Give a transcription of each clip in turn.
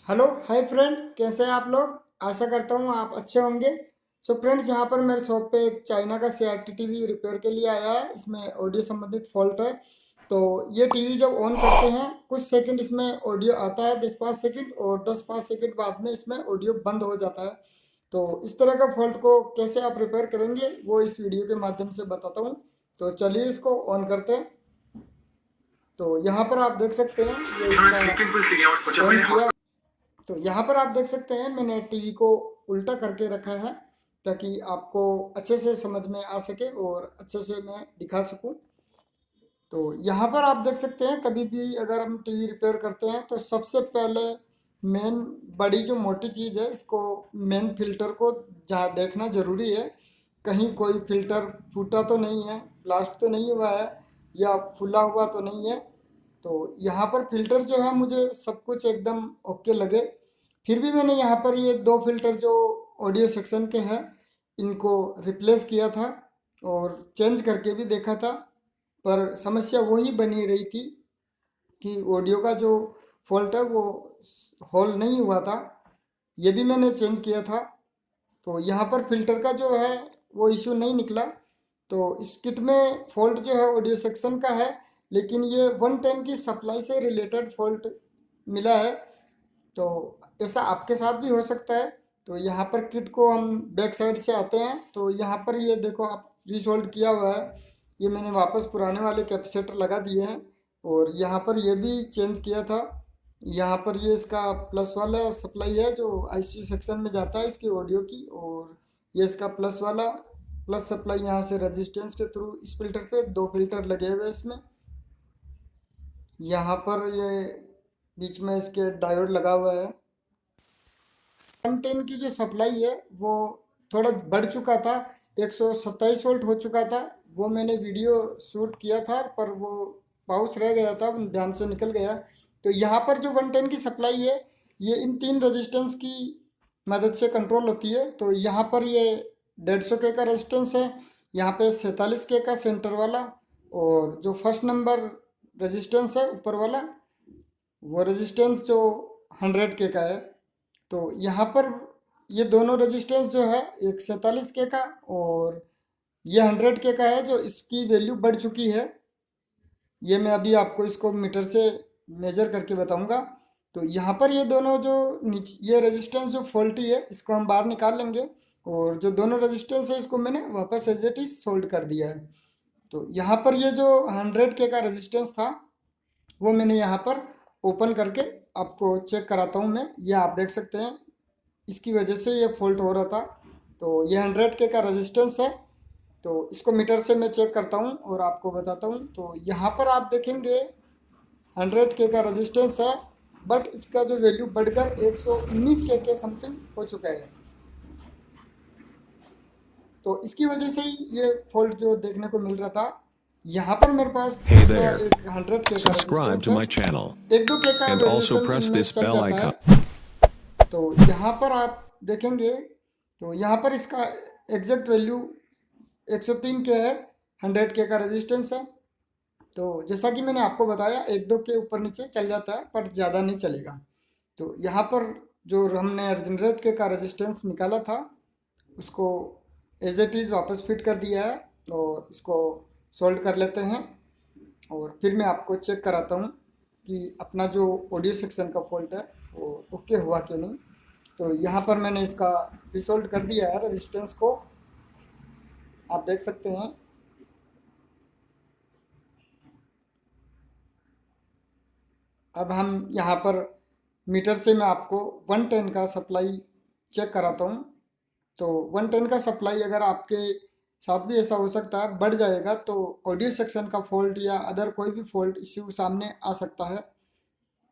Hello hi friend, कैसे हैं आप लोग। आशा करता हूँ आप अच्छे होंगे। सो फ्रेंड्स, यहाँ पर मेरे शॉप पे एक चाइना का CRT टीवी रिपेयर के लिए आया है। इसमें ऑडियो संबंधित फॉल्ट है। तो ये टीवी जब ऑन करते हैं कुछ सेकंड इसमें ऑडियो आता है, 10-5 सेकंड, और 10-5 सेकंड बाद में इसमें ऑडियो बंद हो जाता है। तो इस तरह का फॉल्ट को कैसे आप रिपेयर करेंगे वो इस वीडियो के माध्यम से बताता हूँ। तो चलिए इसको ऑन करते हैं। तो यहाँ पर आप देख सकते हैं ये इसका ऑन किया। तो यहाँ पर आप देख सकते हैं मैंने टीवी को उल्टा करके रखा है ताकि आपको अच्छे से समझ में आ सके और अच्छे से मैं दिखा सकूं। तो यहाँ पर आप देख सकते हैं कभी भी अगर हम टीवी रिपेयर करते हैं तो सबसे पहले मेन बड़ी जो मोटी चीज़ है इसको मेन फिल्टर को जहाँ देखना ज़रूरी है। कहीं कोई फिल्टर फूटा तो नहीं है, ब्लास्ट तो नहीं हुआ है या फूला हुआ तो नहीं है। तो यहाँ पर फिल्टर जो है मुझे सब कुछ एकदम ओके लगे। फिर भी मैंने यहाँ पर ये दो फिल्टर जो ऑडियो सेक्शन के हैं इनको रिप्लेस किया था और चेंज करके भी देखा था, पर समस्या वही बनी रही थी कि ऑडियो का जो फॉल्ट है वो हॉल नहीं हुआ था। ये भी मैंने चेंज किया था। तो यहाँ पर फिल्टर का जो है वो इशू नहीं निकला। तो इस किट में फॉल्ट जो है ऑडियो सेक्शन का है, लेकिन ये 110 की सप्लाई से रिलेटेड फॉल्ट मिला है। तो ऐसा आपके साथ भी हो सकता है। तो यहाँ पर किट को हम बैक साइड से आते हैं तो यहाँ पर ये देखो आप रीसोल्ड किया हुआ है। ये मैंने वापस पुराने वाले कैपेसिटर लगा दिए हैं और यहाँ पर ये भी चेंज किया था। यहाँ पर ये इसका प्लस वाला सप्लाई है जो IC सेक्शन में जाता है इसकी ऑडियो की, और ये इसका प्लस वाला प्लस सप्लाई यहाँ से रेजिस्टेंस के थ्रू इस फिल्टर पे दो फिल्टर लगे हुए हैं इसमें। यहाँ पर ये बीच में इसके डायोड लगा हुआ है। 110 की जो सप्लाई है वो थोड़ा बढ़ चुका था, 127 वोल्ट हो चुका था। वो मैंने वीडियो शूट किया था पर वो पाउच रह गया था, ध्यान से निकल गया। तो यहाँ पर जो 110 की सप्लाई है ये इन तीन रेजिस्टेंस की मदद से कंट्रोल होती है। तो यहाँ पर ये 150 के का रेजिस्टेंस है, यहाँ पे 47 के का सेंटर वाला, और जो फर्स्ट नंबर रेजिस्टेंस है ऊपर वाला वो रेजिस्टेंस जो 100 के का है। तो यहाँ पर ये दोनों रेजिस्टेंस जो है एक 47 के का और ये 100 के का है जो इसकी वैल्यू बढ़ चुकी है। ये मैं अभी आपको इसको मीटर से मेजर करके बताऊंगा। तो यहाँ पर ये दोनों जो ये रेजिस्टेंस जो फॉल्टी है इसको हम बाहर निकाल लेंगे, और जो दोनों रेजिस्टेंस है इसको मैंने वापस एज इट इज सोल्ड कर दिया है। तो यहाँ पर ये जो 100 के का रेजिस्टेंस था वो मैंने यहाँ पर ओपन करके आपको चेक कराता हूँ मैं। ये आप देख सकते हैं इसकी वजह से ये फॉल्ट हो रहा था। तो ये 100 के का रेजिस्टेंस है। तो इसको मीटर से मैं चेक करता हूँ और आपको बताता हूँ। तो यहाँ पर आप देखेंगे 100 के का रेजिस्टेंस है, बट इसका जो वैल्यू बढ़कर 119 के समथिंग हो चुका है। तो इसकी वजह से ही ये फॉल्ट जो देखने को मिल रहा था। यहाँ पर मेरे पास Hey दूसरा there. एक 100 के का Subscribe रेजिस्टेंस to है, my channel 1-2 के का and also वेरिएशन press इनमें this चल bell जाता icon. है। तो यहाँ पर आप देखेंगे तो यहाँ पर इसका एग्जैक्ट वैल्यू 103 के है, 100 के का रेजिस्टेंस है। तो जैसा कि मैंने आपको बताया 1-2 के ऊपर नीचे चल जाता है पर ज़्यादा नहीं चलेगा। तो यहाँ पर जो हमने 100 के का रेजिस्टेंस निकाला था उसको एज इट इज़ वापस फिट कर दिया है और इसको सोल्ड कर लेते हैं, और फिर मैं आपको चेक कराता हूँ कि अपना जो ऑडियो सेक्शन का फॉल्ट है वो ओके हुआ कि नहीं। तो यहाँ पर मैंने इसका रिसोल्व कर दिया है रेजिस्टेंस को, आप देख सकते हैं। अब हम यहाँ पर मीटर से मैं आपको 110 का सप्लाई चेक कराता हूँ। तो 110 का सप्लाई अगर आपके साथ भी ऐसा हो सकता है बढ़ जाएगा तो ऑडियो सेक्शन का फॉल्ट या अदर कोई भी फॉल्ट इश्यू सामने आ सकता है।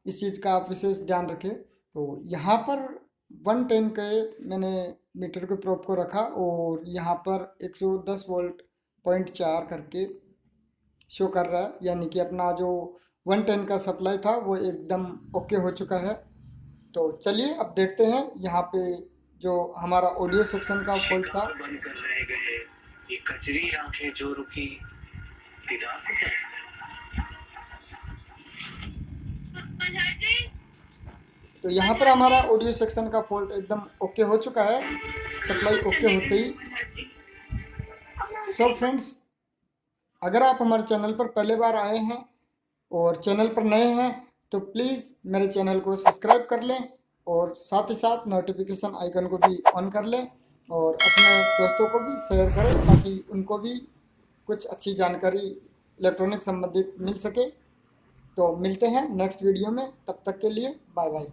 इस चीज़ का आप विशेष ध्यान रखें। तो यहाँ पर 110 के मैंने मीटर के प्रोब को रखा और यहाँ पर 110 वोल्ट 0.4 करके शो कर रहा है, यानी कि अपना जो 110 का सप्लाई था वो एकदम ओके हो चुका है। तो चलिए अब देखते हैं यहाँ पे जो हमारा ऑडियो सेक्शन का फॉल्ट था। बंद कर रहे गए, ये कचरी आंखें जो रुकी, दीदार को तरसते। तो यहाँ पर हमारा ऑडियो सेक्शन का फॉल्ट एकदम ओके हो चुका है, सप्लाई ओके होते ही। सो फ्रेंड्स, अगर आप हमारे चैनल पर पहले बार आए हैं और चैनल पर नए हैं तो प्लीज़ मेरे चैनल को सब्सक्राइब कर लें और साथ ही साथ नोटिफिकेशन आइकन को भी ऑन कर लें और अपने दोस्तों को भी शेयर करें ताकि उनको भी कुछ अच्छी जानकारी इलेक्ट्रॉनिक संबंधित मिल सके। तो मिलते हैं नेक्स्ट वीडियो में, तब तक के लिए बाय बाय।